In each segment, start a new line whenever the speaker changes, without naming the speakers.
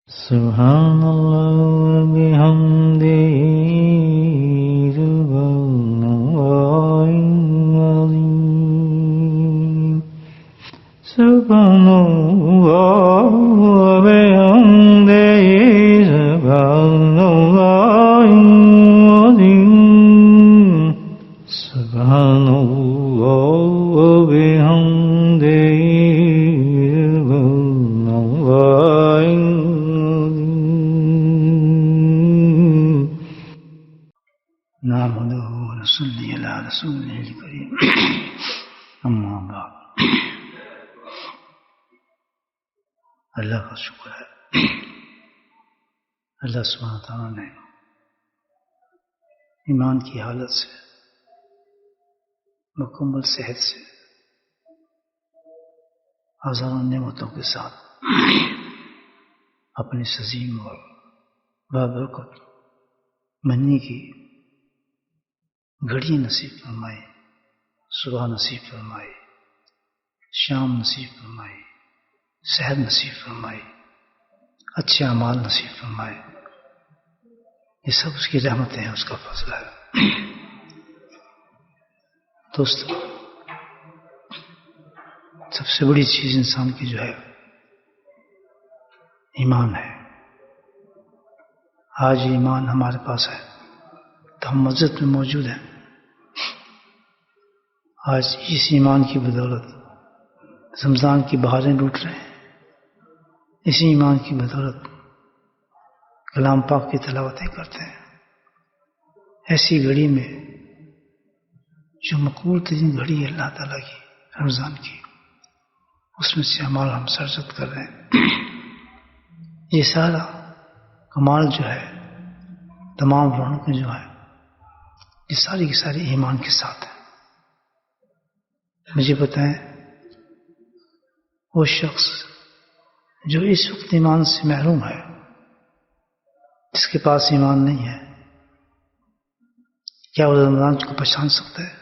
Subhanallah bihamdihi subhanallahil azim. Subhanallah bihamdihi subhanallahil azim. Subhanallah bihamdihi subhanallahil نعبده ونصلي على رسوله الكريم اما بعد. اللہ کا شکر ہے، اللہ سبحانہ تعالیٰ نے ایمان کی حالت سے، مکمل صحت سے، ہزاروں نعمتوں کے ساتھ اپنی عظیم اور بابرکت منی کی گھڑی نصیب فرمائی، صبح نصیب فرمائی، شام نصیب فرمائی، صحت نصیب فرمائی، اچھے اعمال نصیب فرمائے. یہ سب اس کی رحمتیں ہیں، اس کا فضل ہے. دوست، سب سے بڑی چیز انسان کی جو ہے ایمان ہے. آج ایمان ہمارے پاس ہے تو ہم مسجد میں موجود ہیں. آج اس ایمان کی بدولت رمضان کی بہاریں لوٹ رہے ہیں. اسی ایمان کی بدولت کلام پاک کی تلاوتیں کرتے ہیں. ایسی گھڑی میں جو مقبول ترین گھڑی ہے اللہ تعالیٰ کی، رمضان کی، اس میں سے اعمال ہم سرزد کر رہے ہیں. یہ سارا کمال جو ہے، تمام رونقیں جو ہیں، یہ ساری کی ساری ایمان کے ساتھ ہیں. مجھے بتائیں، وہ شخص جو اس وقت ایمان سے محروم ہے، جس کے پاس ایمان نہیں ہے، کیا وہ رمضان کو پہچان سکتا ہے؟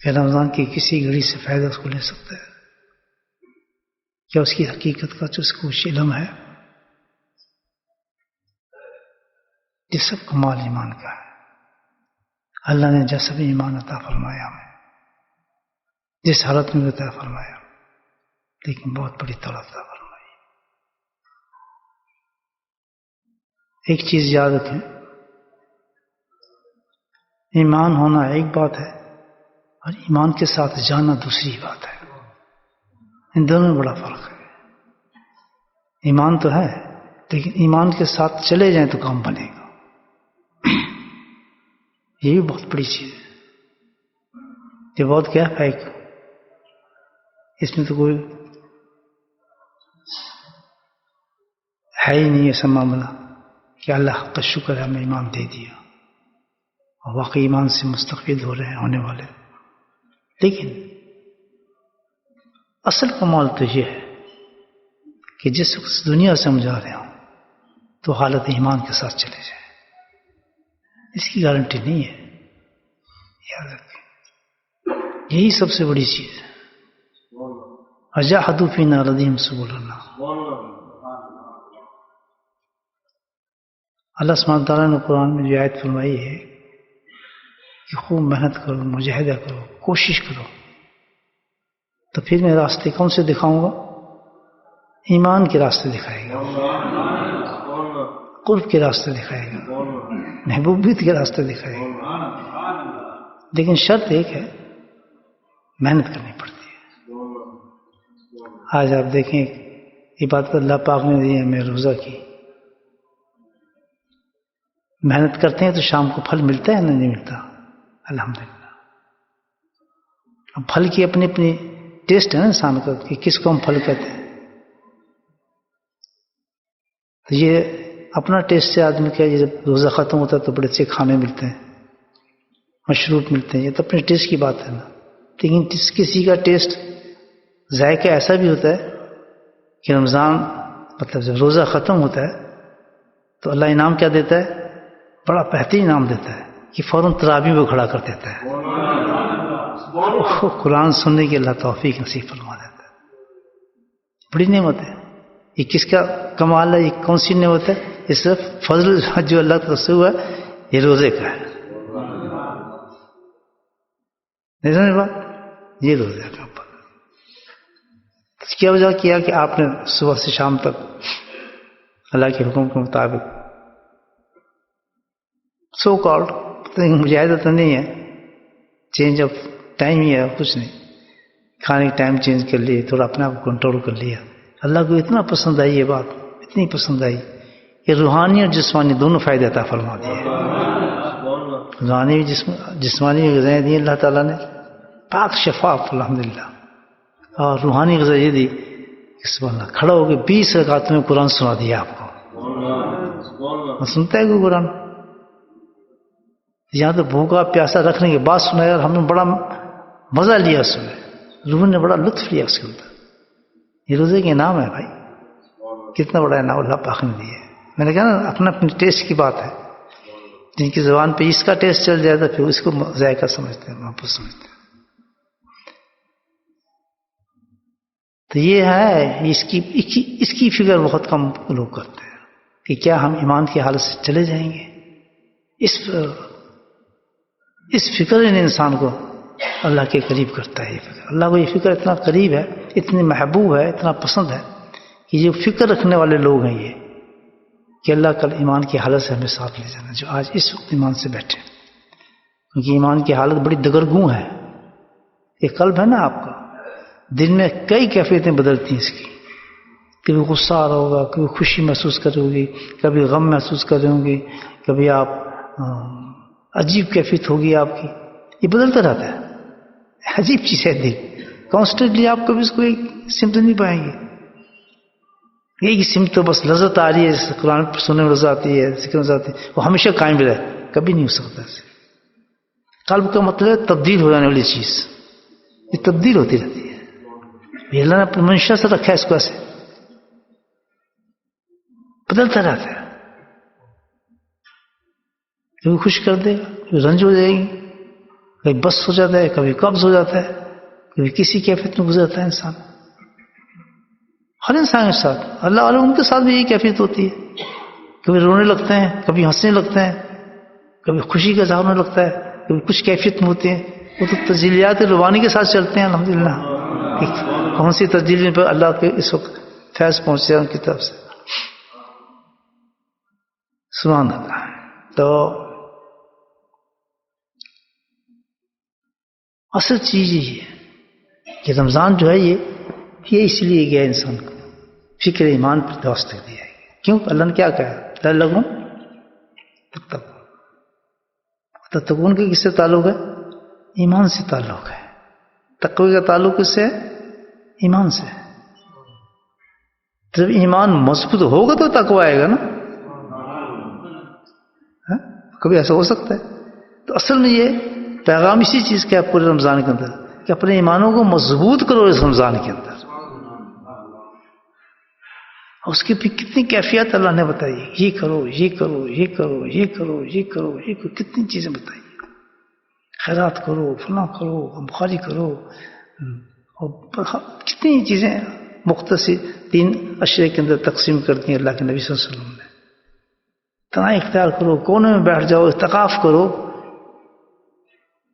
کیا رمضان کی کسی گھڑی سے فائدہ اس کو لے سکتا ہے؟ کیا اس کی حقیقت کا جو اس کو علم ہے؟ یہ سب کمال ایمان کا ہے. اللہ نے جیسا بھی ایمان عطا فرمایا ہمیں، جس حالت میں عطا فرمایا، لیکن بہت بڑی دولت عطا فرمائی. ایک چیز یاد رکھیں، ایمان ہونا ایک بات ہے اور ایمان کے ساتھ جانا دوسری بات ہے. ان دونوں میں بڑا فرق ہے. ایمان تو ہے، لیکن ایمان کے ساتھ چلے جائیں تو کام بنے گا. یہ بھی بہت بڑی چیز ہے. یہ بہت کیا ہے، اس میں تو کوئی ہے ہی نہیں ایسا معاملہ کہ اللہ کا شکر ہے ہمیں ایمان دے دیا اور واقعی ایمان سے مستفید ہو رہے ہیں ہونے والے. لیکن اصل کمال تو یہ ہے کہ جس وقت دنیا سے ہم جا رہے ہوں تو حالت ایمان کے ساتھ چلے جائیں. اس کی گارنٹی نہیں ہے، یاد رکھیں. یہی سب سے بڑی چیز ہے. وجاہدوا فینا لدیہم سبلنا. اللہ سبحانہ تعالیٰ نے قرآن میں جو آیت فرمائی ہے کہ خوب محنت کرو، مجاہدہ کرو، کوشش کرو. تو پھر میں راستے کون سے دکھاؤں گا؟ ایمان کے راستے دکھائے گا، قرب کے راستے دکھائے گا، محبوبیت کے راستے دکھائے گا. لیکن شرط ایک ہے، محنت کرنی پڑتی ہے. آج آپ دیکھیں عبادت اللہ پاک نے دی ہے ہمیں روزہ کی. محنت کرتے ہیں تو شام کو پھل ملتا ہے یا نہیں ملتا؟ الحمدللہ. اب پھل کی اپنی اپنی ٹیسٹ ہے نا انسان کا کہ کس کو ہم پھل کہتے ہیں. تو یہ اپنا ٹیسٹ ہے آدمی کا. یہ جب روزہ ختم ہوتا ہے تو بڑے اچھے کھانے ملتے ہیں، مشروب ملتے ہیں. یہ تو اپنے ٹیسٹ کی بات ہے نا. لیکن کسی کا ٹیسٹ ذائقہ ایسا بھی ہوتا ہے کہ رمضان مطلب جب روزہ ختم ہوتا ہے تو اللہ انعام کیا دیتا ہے؟ بڑا بہترین انعام دیتا ہے کہ فوراً تراویح کو کھڑا کر دیتا ہے. قرآن سننے کی اللہ توفیق نصیب فرما دیتا ہے. بڑی نعمت ہے. یہ کس کا کمال ہے؟ یہ کون سی نعمت ہے؟ یہ صرف فضل جو اللہ کی طرف سے ہوا ہے، یہ روزے کا ہے. نہیں سمجھ بات؟ یہ روزے کا اوپر کیا وجہ کیا کہ آپ نے صبح سے شام تک اللہ کے حکم کے مطابق سو کالڈ مجاہدہ تو نہیں ہے، چینج آف ٹائم ہی ہے، کچھ نہیں. کھانے کا ٹائم چینج کر لیے، تھوڑا اپنے آپ کو کنٹرول کر لیا. اللہ کو اتنا پسند آئی یہ بات، اتنی پسند آئی کہ روحانی اور جسمانی دونوں فائدے عطا فرما دیے. روحانی بھی جسمانی بھی غذائیں دی اللہ تعالیٰ نے پاک شفاف الحمدللہ، اور روحانی غذا یہ دی کہ سبحان اللہ کھڑا ہو کے 20 رکعت میں قرآن سنا دیا آپ کو. سنتا ہے کوئی قرآن؟ یہاں تو بھوکا پیاسا رکھنے کے بعد سنایا، اور ہم نے بڑا مزہ لیا اس میں، روح نے بڑا لطف لیا اس کے اندر. یہ روزے کے انعام ہے بھائی، کتنا بڑا انعام اللہ پاک نے دیا ہے. میں نے کہا نا اپنا اپنے ٹیسٹ کی بات ہے، جن کی زبان پہ اس کا ٹیسٹ چل جائے تو پھر اس کو ذائقہ سمجھتے ہیں، محبت سمجھتے ہیں. تو یہ ہے، اس کی فکر بہت کم لوگ کرتے ہیں کہ کیا ہم ایمان کی حالت سے چلے جائیں گے. اس فکر نے انسان کو اللہ کے قریب کرتا ہے. یہ فکر اللہ کو، یہ فکر اتنا قریب ہے، اتنی محبوب ہے، اتنا پسند ہے کہ یہ فکر رکھنے والے لوگ ہیں یہ کہ اللہ کل ایمان کی حالت سے ہمیں ساتھ لے جانا، جو آج اس وقت ایمان سے بیٹھے. کیونکہ ایمان کی حالت بڑی دگرگوں ہے. یہ قلب ہے نا آپ کا، دن میں کئی کیفیتیں بدلتی ہیں اس کی. کبھی غصہ آ رہا ہوگا، کبھی خوشی محسوس کرو گی، کبھی غم محسوس کر رہے ہوں گے، کبھی آپ عجیب کیفیت ہوگی آپ کی. یہ بدلتا رہتا ہے، عجیب چیز ہے. دل کانسٹنٹلی آپ کبھی اس کو ایک سمت نہیں پائیں گے. ایک سمت تو بس لذت آ رہی ہے، قرآن سننے میں لذت آتی ہے، ذکر میں لذت آتی ہے، وہ ہمیشہ قائم رہے، کبھی نہیں ہو سکتا. قلب کا مطلب ہے تبدیل ہو جانے والی چیز، یہ تبدیل ہوتی رہتی ہے. یہ اللہ نے اپنی منشا سے رکھا ہے اس کو، ایسے بدلتا رہتا ہے. کبھی خوش کر دے گا، کبھی رنج ہو جائے گی، کبھی بس ہو جاتا ہے، کبھی قبض ہو جاتا ہے، کبھی کسی کیفیت میں گزرتا ہے انسان. ہر انسان کے ساتھ، اللہ والوں ان کے ساتھ بھی یہی کیفیت ہوتی ہے. کبھی رونے لگتے ہیں، کبھی ہنسنے لگتے ہیں، کبھی خوشی کا اظہار ہونے لگتا ہے، کبھی کچھ کیفیت میں ہوتے ہیں. وہ تو تجلیات روحانی کے ساتھ چلتے ہیں الحمدللہ. کون سی تجلی پر اللہ کے اس وقت فیض پہنچے ان کی طرف سے، سبحان اللہ. تو اصل چیز یہ ہے کہ رمضان جو ہے یہ اس لیے گیا انسان کو فکر ایمان پر دوست دیا ہے. کیوں؟ اللہ نے کیا کہا؟ لعلکم تتقون. تتقون کا کس سے تعلق ہے؟ ایمان سے تعلق ہے. تقوی کا تعلق کس سے ہے؟ ایمان سے. جب ایمان مضبوط ہوگا تو تقوی آئے گا نا. کبھی ایسا ہو سکتا ہے؟ تو اصل میں یہ پیغام اسی چیز کا ہے پورے رمضان کے اندر کہ اپنے ایمانوں کو مضبوط کرو اس رمضان کے اندر. اس کی پھر کتنی کیفیت اللہ نے بتائی، یہ کرو، یہ کرو، یہ کرو، یہ کرو، یہ کرو، یہ کرو، کتنی چیزیں بتائی. خیرات کرو، فلاں کرو، بخاری کرو، اور کتنی چیزیں مختصر 3 اشرے کے اندر تقسیم کر دی اللہ کے نبی صلی اللہ علیہ وسلم نے. تنہائی اختیار کرو، کونے میں بیٹھ جاؤ، اعتکاف کرو.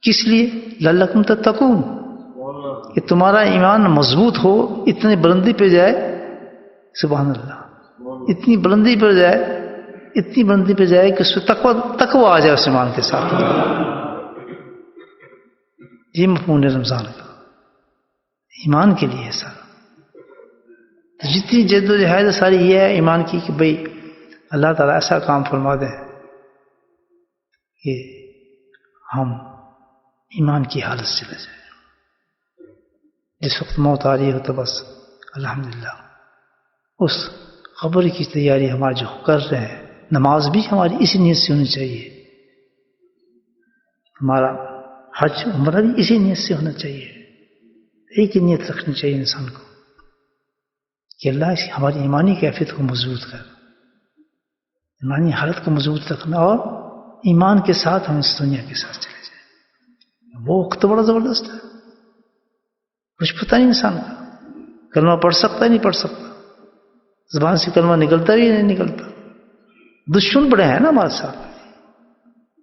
کس لیے؟ لعلکم تتقون، کہ تمہارا ایمان مضبوط ہو، اتنی بلندی پہ جائے. سبحان اللہ، اتنی بلندی پہ جائے، اتنی بلندی پہ جائے کہ اس پہ تقوی آ جائے اس ایمان کے ساتھ. یہ مفہوم ہے رمضان کا، ایمان کے لیے سارا. تو جتنی جد و جہد ساری یہ ہے ایمان کی کہ بھئی اللہ تعالیٰ ایسا کام فرما دیں کہ ہم ایمان کی حالت سے چلے جائیں. جس وقت موت آ رہی ہو تو بس الحمدللہ اس قبر کی تیاری ہمارا جو کر رہے ہیں. نماز بھی ہماری اسی نیت سے ہونی چاہیے، ہمارا حج عمرہ بھی اسی نیت سے ہونا چاہیے. ایک ہی نیت رکھنی چاہیے انسان کو کہ اللہ ہماری ایمانی کیفیت کو مضبوط کر، ایمانی حالت کو مضبوط رکھنا، اور ایمان کے ساتھ ہم اس دنیا کے ساتھ چلے جائیں. وہ وقت بڑا زبردست ہے، کچھ پتہ نہیں انسان کا کلمہ پڑھ سکتا ہے نہیں پڑھ سکتا، زبان سے کلمہ نکلتا بھی نہیں نکلتا. دشمن بڑے ہیں نا ہمارے ساتھ،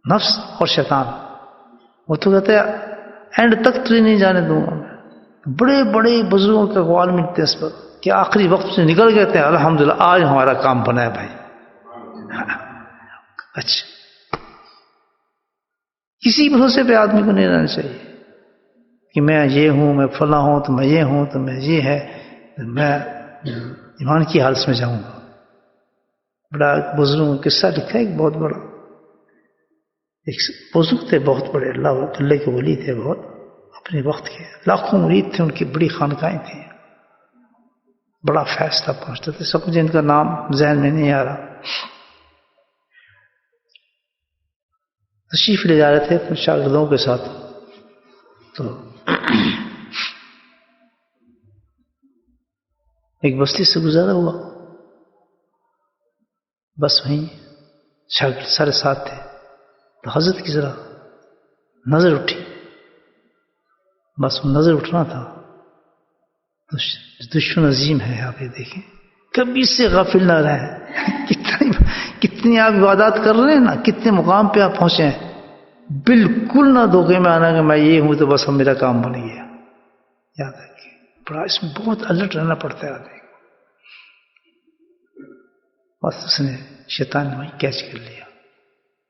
نفس اور شیطان. وہ تو کہتے ہیں اینڈ تک تجھے نہیں جانے دوں گا میں. بڑے بڑے بزرگوں کے اقوال ملتے ہیں اس پر کہ آخری وقت سے نکل گئے تھے، الحمدللہ آج ہمارا کام بنا ہے بھائی. اچھا، کسی بھروسے پہ آدمی کو نہیں رہنا چاہیے کہ میں یہ ہوں، میں فلاں ہوں، تو میں یہ ہوں، تو میں یہ ہے، میں ایمان کی حالت میں جاؤں گا. بڑا بزرگوں کا قصہ لکھا ہے ایک بہت بڑا. ایک بزرگ تھے بہت بڑے، اللہ کے ولی تھے بہت، اپنے وقت کے لاکھوں مرید تھے، ان کی بڑی خانقاہیں تھیں، بڑا فیصلہ پہنچتے تھے. سب جن کا نام ذہن میں نہیں آ رہا. تشریف لے جا رہے تھے اپنے شاگردوں کے ساتھ، تو ایک بستی سے گزارا ہوا، بس وہیں شاگرد سارے ساتھ تھے. تو حضرت کی ذرا نظر اٹھی، بس وہ نظر اٹھنا تھا. تو دشمن عظیم ہے، آپ یہ دیکھیں، کبھی سے غافل نہ رہے. کتنی آپ عبادات کر رہے ہیں نا، کتنے مقام پہ آپ پہنچے ہیں، بالکل نہ دھوکے میں آنا کہ میں یہ ہوں تو بس میرا کام بن گیا. یاد رکھیے، بڑا اس میں بہت الرٹ رہنا پڑتا ہے آدمی کو. بس اس نے شیطان نے وہیں کیچ کر لیا.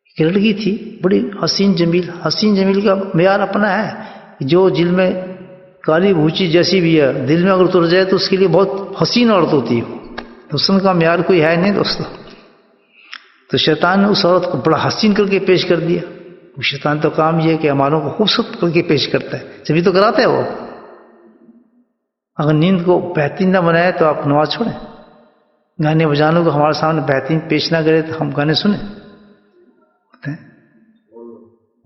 ایک لڑکی تھی بڑی حسین جمیل. حسین جمیل کا معیار اپنا ہے، جو دل میں کالی بھوچی جیسی بھی ہے، دل میں اگر اتر جائے تو اس کے لیے بہت حسین عورت ہوتی ہے. حسن کا معیار کوئی ہے نہیں دوستو. تو شیطان نے اس عورت کو بڑا حسین کر کے پیش کر دیا. وہ شیطان تو کام یہ ہے کہ ہماروں کو خوبصورت کر کے پیش کرتا ہے، جبھی تو کراتا ہے وہ. اگر نیند کو بہترین نہ بنائے تو آپ نماز چھوڑیں. گانے بجانوں کو ہمارے سامنے بہترین پیش نہ کرے تو ہم گانے سنیں.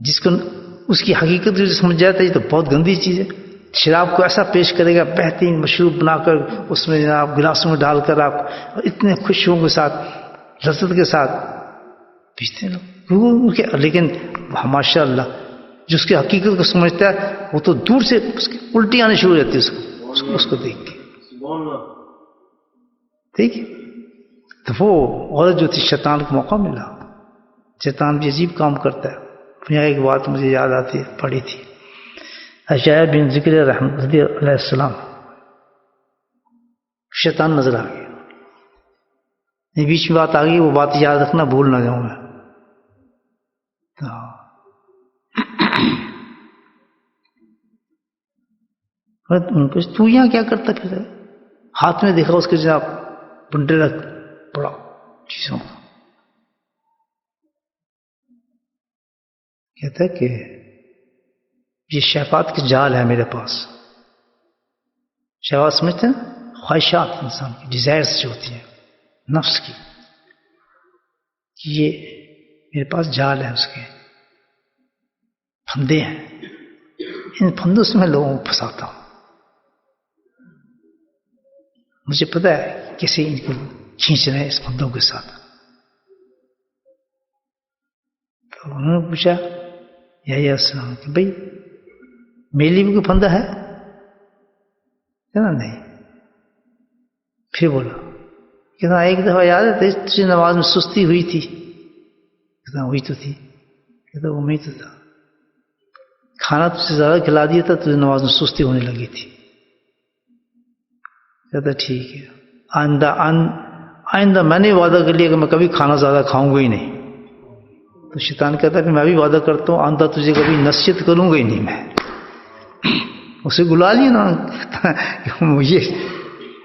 جس کو اس کی حقیقت جو سمجھ جاتا ہے یہ تو بہت گندی چیز ہے. شراب کو ایسا پیش کرے گا بہترین مشروب بنا کر، اس میں جناب گلاسوں میں ڈال کر آپ اتنے خوشیوں کے ساتھ، لذت کے ساتھ پیتے لوگ. لیکن ماشاء اللہ جس کی حقیقت کو سمجھتا ہے وہ تو دور سے اس کی الٹی آنے شروع ہو جاتی ہے اس کو دیکھ کے. ٹھیک ہے، تو وہ عورت جو تھی شیطان کو موقع ملا. شیطان بھی عجیب کام کرتا ہے. یہاں ایک بات مجھے یاد آتی ہے، پڑھی تھی. اشعیاء بن ذکر رحمۃ اللہ علیہ السلام، شیطان نظر آ گیا. یہ بیچ میں بات آ گئی، وہ بات یاد رکھنا، بھول نہ جاؤں میں. تو یہاں کیا کرتا پھر؟ ہاتھ میں دیکھا اس کے جناب بنڈل بڑا چیزوں. کہتا ہے کہ یہ شہوات کے جال ہے میرے پاس. شہوات سمجھتے ہیں، خواہشات انسان کی، ڈیزائرز جو ہوتی ہیں نفس کی، یہ میرے پاس جال ہے، اس کے پھندے ہیں. ان پھندوں سے میں لوگوں کو پھنساتا ہوں. مجھے پتا ہے کیسے ان کو کھینچ رہے ہیں اس پھندوں کے ساتھ. تو انہوں نے پوچھا یا السلام کہ بھائی میرے لیے بھی کوئی پھندا ہے نا؟ نہیں. پھر بولا کہنا ایک دفعہ یاد ہے تجھے نماز میں سستی ہوئی تھی؟ کہنا ہوئی تو تھی. کہتا وہ میں تو تھا، کھانا تجھے زیادہ کھلا دیا تھا، تجھے نماز میں سستی ہونے لگی تھی. کہتا ٹھیک ہے، آئندہ میں نے وعدہ کر لیا کہ میں کبھی کھانا زیادہ کھاؤں گا ہی نہیں. تو شیطان کہتا ہے کہ میں بھی وعدہ کرتا ہوں آئندہ تجھے کبھی نصیحت کروں گا ہی نہیں. میں اسے گلا لیا نا.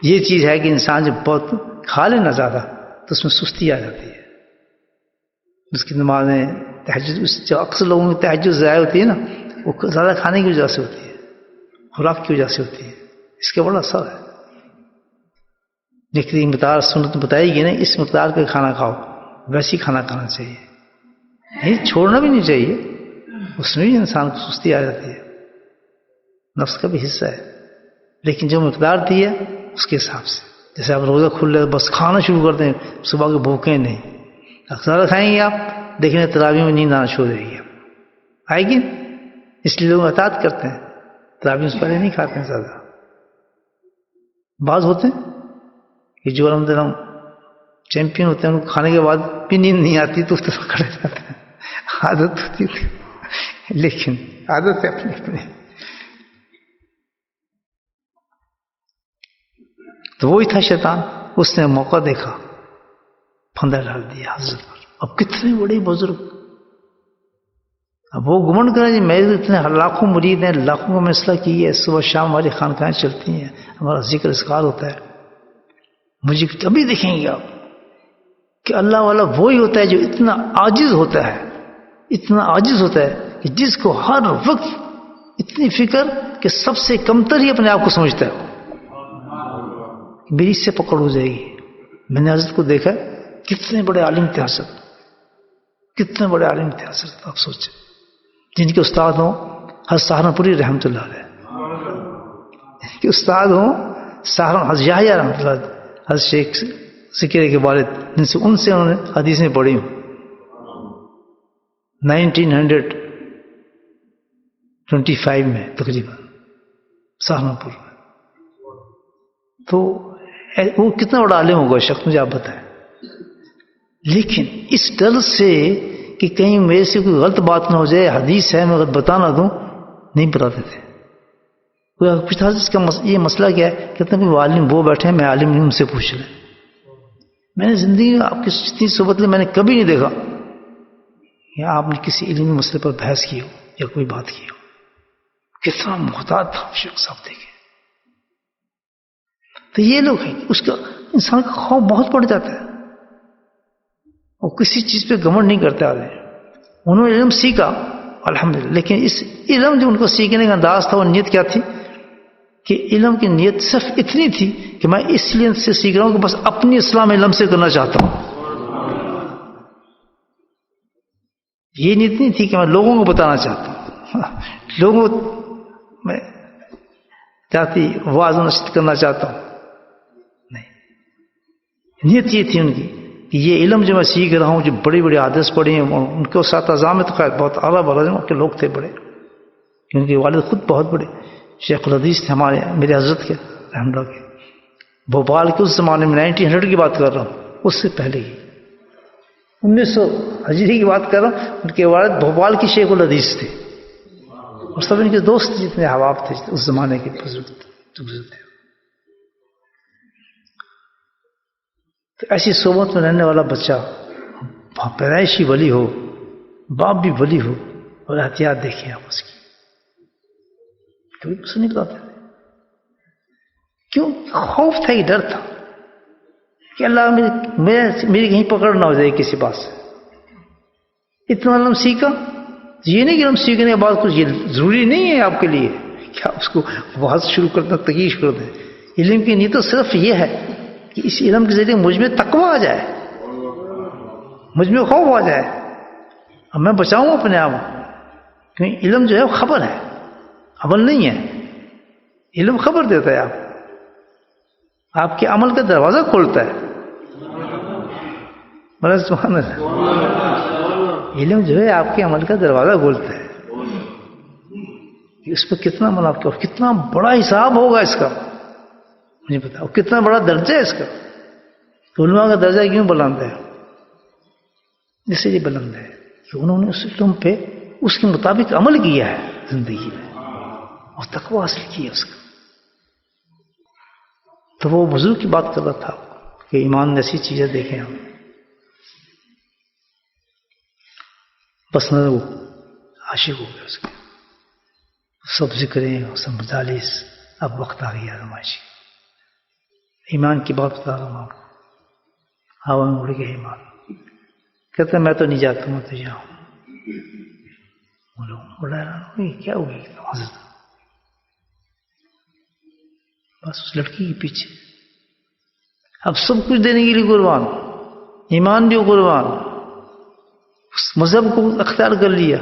یہ چیز ہے کہ انسان جب بہت کھا لینا زیادہ تو اس میں سستی آ جاتی ہے. اس کی نمازیں تہجد، جو اکثر لوگوں میں تہجد ضائع ہوتی ہے نا، وہ زیادہ کھانے کی وجہ سے ہوتی ہے، خوراک کی وجہ سے ہوتی ہے. اس کا بڑا اثر ہے. لیکن مقدار سنت بتائی گئی نا، اس مقدار پہ کھانا کھاؤ، ویسے ہی کھانا کھانا چاہیے. نہیں چھوڑنا بھی نہیں چاہیے، اس میں بھی انسان کو سستی آ جاتی ہے، نفس کا بھی حصہ ہے. لیکن جو مقدار دی ہے اس کے حساب سے. جیسے آپ روزہ کھل لے بس کھانا شروع کر دیں، صبح کے بھوکے نہیں. اکثر کھائیں گے آپ دیکھیں تراویح میں نیند آنا شروع ہو جائے گی، آئے گی. اس لیے لوگ اطاعت کرتے ہیں، تراویح سے پہلے نہیں کھاتے ہیں زیادہ. بعض ہوتے ہیں کہ جو الحمدللہ چیمپئن ہوتے ہیں ان کو کھانے کے بعد بھی نیند نہیں آتی تو اس طرح کھڑے جاتے ہیں. عادت ہوتی تھی, لیکن عادت ہے اپنی اپنی. تو وہی تھا شیطان, اس نے موقع دیکھا, پھندا ڈال دیا حضرت پر. اب کتنے بڑے بزرگ, اب وہ گمنڈ کریں جی میرے اتنے لاکھوں مرید ہیں, لاکھوں کا مسئلہ کی ہے, صبح شام ہماری خانقاہیں چلتی ہیں, ہمارا ذکر اذکار ہوتا ہے. مجھے ابھی دیکھیں گے آپ کہ اللہ والا وہی ہوتا ہے جو اتنا عاجز ہوتا ہے, اتنا عاجز ہوتا ہے کہ جس کو ہر وقت اتنی فکر کہ سب سے کمتر ہی اپنے آپ کو سمجھتا ہے, میری اس سے پکڑ ہو جائے گی. میں نے حضرت کو دیکھا, کتنے بڑے عالم تھے حضرت, کتنے بڑے عالم تھے حضرت. آپ سوچیں جن کے استاد ہوں حضرت سہارنپوری رحمۃ اللہ علیہ, جن کے استاد ہوں حضرت یحییٰ رحمۃ اللہ علیہ, حضرت شیخ سکیرے کے والد, ان سے انہوں نے حدیثیں پڑھی ہوں 1925 میں تقریباً سہارنپور میں. تو وہ کتنا بڑا عالم ہوگا شخص, مجھے آپ بتائیں. لیکن اس ڈر سے کہ کہیں میرے سے کوئی غلط بات نہ ہو جائے, حدیث ہے میں غلط بتا نہ دوں, نہیں بتاتے تھے. پوچھا اس کا یہ مسئلہ کیا ہے, کہتے ہیں عالم وہ بیٹھے ہیں, میں عالم نہیں, ان سے پوچھ لیں. میں نے زندگی میں آپ کی اتنی صحبت لی, میں نے کبھی نہیں دیکھا یا آپ نے کسی علمی مسئلے پر بحث کی ہو یا کوئی بات کی ہو. کتنا محتاط تھا شخص, آپ دیکھیں. تو یہ لوگ ہیں, اس کا انسان کا خوف بہت بڑھ جاتا ہے, وہ کسی چیز پہ گھمنڈ نہیں کرتے آدمی. انہوں نے علم سیکھا الحمدللہ, لیکن اس علم جو ان کو سیکھنے کا انداز تھا, وہ نیت کیا تھی کہ علم کی نیت صرف اتنی تھی کہ میں اس لیے سے سیکھ رہا ہوں کہ بس اپنی اصلاح میں علم سے کرنا چاہتا ہوں. یہ نیت نہیں تھی کہ میں لوگوں کو بتانا چاہتا ہوں, لوگوں میں جاتی واعظ و نشریات کرنا چاہتا ہوں. نہیں, نیت یہ تھی ان کی کہ یہ علم جو میں سیکھ رہا ہوں, جو بڑی بڑی حدیث پڑھی ہیں, ان کے اساتذہ میں تو خیر بہت اعلیٰ برجوں کے لوگ تھے بڑے, کیونکہ والد خود بہت بڑے شیخ الحدیث تھے ہمارے, میرے حضرت کے رحمۃ اللہ کے. بھوپال کے اس زمانے میں 1900 کی بات کر رہا ہوں, اس سے پہلے ہی 1900 ہجری کی بات کر رہا ہوں. ان کے والد بھوپال کی شیخ الحدیث تھے, اور سب ان کے دوست جتنے احباب تھے اس زمانے کے بزرگ تھے. تو ایسی صحبت میں رہنے والا بچہ پیدائشی ولی ہو, باپ بھی ولی ہو, اور احتیاط دیکھیں آپ اس کی, کبھی کچھ نہیں بتاتے تھے. کیوں؟ خوف تھا, یہ ڈر تھا کہ اللہ میری کہیں پکڑ نہ ہو جائے کسی بات سے. اتنا علم سیکھا, یہ نہیں کہ علم سیکھنے کے بعد کچھ یہ ضروری نہیں ہے آپ کے لیے کہ آپ اس کو بحث شروع کر دیں, تقیش کر دیں. علم کی نیت تو صرف یہ ہے کہ اس علم کے ذریعے مجھ میں تقویٰ آ جائے, مجھ میں خوف آ جائے, اب میں بچاؤں اپنے آپ. کیونکہ علم جو ہے وہ خبر ہے, عمل نہیں ہے. علم خبر دیتا ہے, آپ کے عمل کا دروازہ کھولتا ہے. سبحان اللہ, علم جو ہے آپ کے عمل کا دروازہ کھولتا ہے. اس پہ کتنا عمل آپ کا, کتنا بڑا حساب ہوگا اس کا, مجھے بتاؤ کتنا بڑا درجہ ہے اس کا. تو علماء کا درجہ کیوں بلند ہے؟ اس لیے بلند ہے کہ انہوں نے اس علم پہ اس کے مطابق عمل کیا ہے زندگی میں, اور تقویٰ حاصل کی ہے اس کا. تو وہ بزرگ کی بات کر رہا تھا کہ ایمان جیسی چیزیں دیکھیں ہم, بس نہ وہ عاشق ہو گئے اس کے, سب ذکریں, سب مجالس. اب وقت آ گیا آزمائش, ایمان کی بات بتا رہا ہوں آپ کو. ہوا میں اڑ گیا ایمان, کہتے میں تو نہیں جاتا, میں تو یہاں ہوں. بولو بڑا کیا ہو گیا حضرت, بس اس لڑکی کے پیچھے اب سب کچھ دینے کے لیے قربان, ایمان بھی قربان, اس مذہب کو اختیار کر لیا.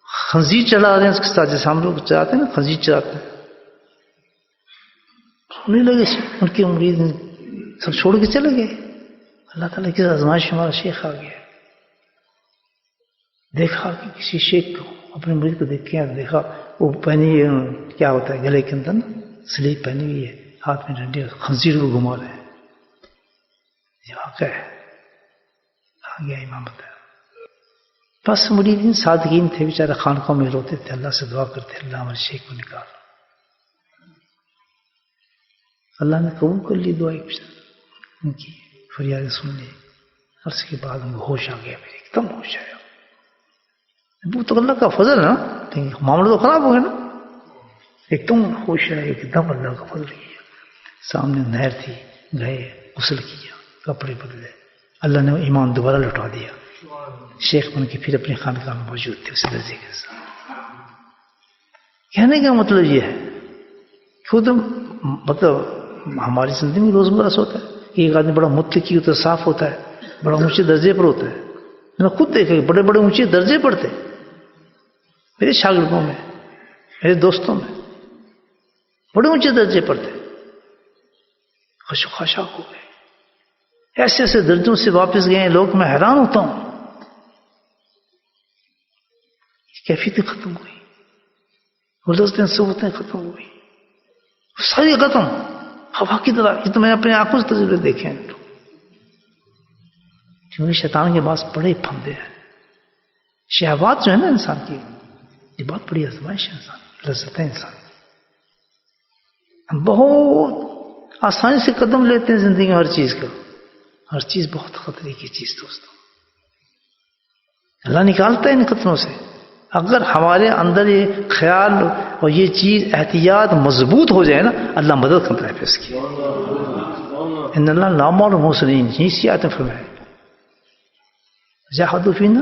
خنزیر چڑھا رہے ہیں اس کے ساتھ, جیسے ہم لوگ چڑھاتے ہیں نا, خنزیر چڑھاتے ہیں. ہونے لگے ان کے مرید سب چھوڑ کے چلے گئے. اللہ تعالیٰ کی آزمائش ہمارا شیخ آ گیا, دیکھا کہ کسی شیخ کو اپنے مرید کو دیکھ کے دیکھا وہ پہنی کیا ہوتا ہے گلے کے اندر نا, سلیپ پہنی ہوئی ہے, ہاتھ میں ڈنڈی, خنزیر کو گھما رہے ہیں. یہ واقع ہے. آ گیا امام بتایا. بس مرید صادقین تھے بیچارے، خانقاہوں میں روتے تھے، اللہ سے دعا کرتے اللہ ہمارے شیخ کو نکال. اللہ نے قبول کر لی دعا. ان کی فریاد سن لی. عرصے کے بعد ان کو ہوش آ گیا، میرے ایک دم ہوش آیا. وہ تو اللہ کا فضل ہے نا، معاملہ تو خراب ہو گیا نا. ایک دم ہوش آیا، ایک دم اللہ کا فضل کیا. سامنے نہر تھی، گئے غسل کیا، کپڑے بدلے، اللہ نے ایمان دوبارہ لوٹا دیا. شیخ بن کے پھر اپنے خانقاہ میں موجود تھے اسی درجے کے ساتھ. کہنے کا مطلب یہ ہے خود مطلب ہماری زندگی میں روزمرہ سے ہوتا ہے کہ ایک آدمی بڑا متقی ہوتا ہے، صاف ہوتا ہے، بڑا اونچے درجے پر ہوتا ہے. میں نے خود دیکھا کہ بڑے بڑے اونچے درجے پر تھے میرے شاگردوں میں، میرے دوستوں میں، بڑے اونچے درجے پر تھے. خشاک ہو گئے، ایسے ایسے درجوں سے واپس گئے لوگ. میں حیران ہوتا ہوں، کیفیتیں ختم ہوئی، گلدستیں صوبتیں ختم ہوئی، ساری ختم ہوا کی طرح. یہ تو میں نے اپنے آنکھوں سے تجربے دیکھے ہیں. کیونکہ شیطان کے پاس بڑے پھندے ہیں. شہوات جو ہے نا انسان کی، یہ بہت بڑی آزمائش ہے انسان کی، لذتیں انسان کی. ہم بہت آسانی سے قدم لیتے ہیں زندگی میں ہر چیز کا. ہر چیز بہت خطرے کی چیز دوستوں. اللہ نکالتا ہے ان خطروں سے. اگر ہمارے اندر یہ خیال اور یہ چیز احتیاط مضبوط ہو جائے نا، اللہ مدد کرتا ہے پھر اس کی. ان اللہ لامع المحسنین، اسی آیت میں فرمایا جاہدوا فینا،